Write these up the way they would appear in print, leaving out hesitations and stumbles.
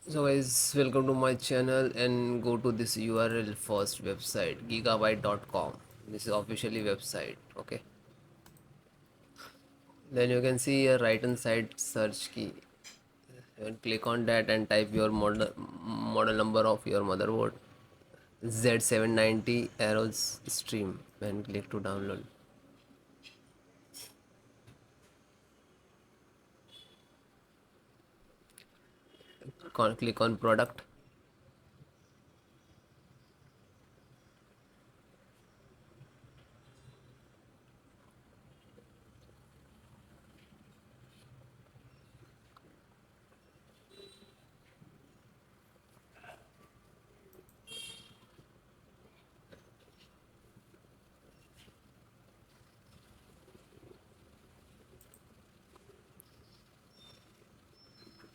So guys, welcome to my channel and go to this URL first website gigabyte.com. This is officially website. Okay, then you can see a right hand side search key and click on that and type your model number of your motherboard Z790 AORUS XTREME and click to download. Click on product.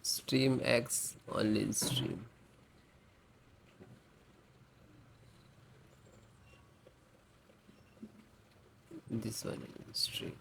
Stream X only stream. This one stream.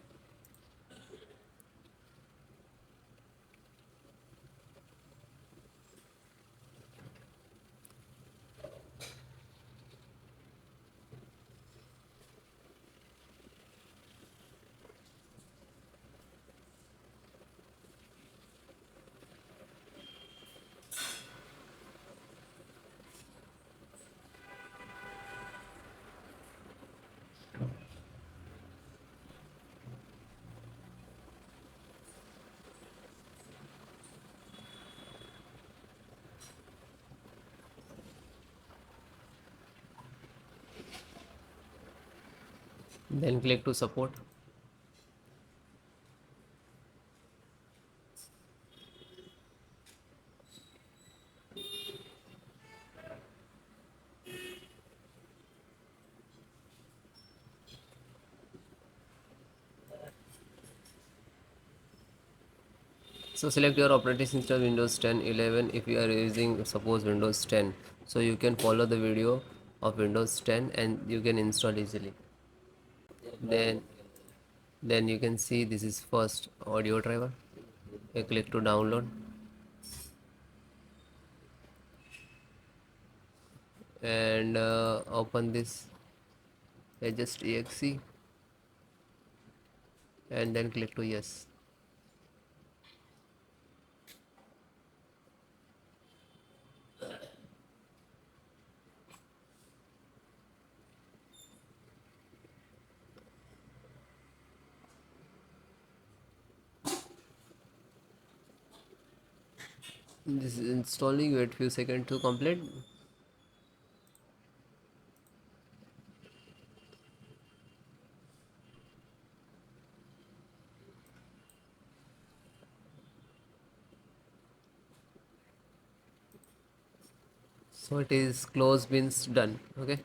Then click to support. So select your operating system Windows 10, 11 if you are using suppose Windows 10. So you can follow the video of Windows 10 and you can install easily. Then you can see this is first audio driver. You click to download and open this adjust.exe and then click to yes. This is installing, wait few seconds to complete. So it is close means done. Okay.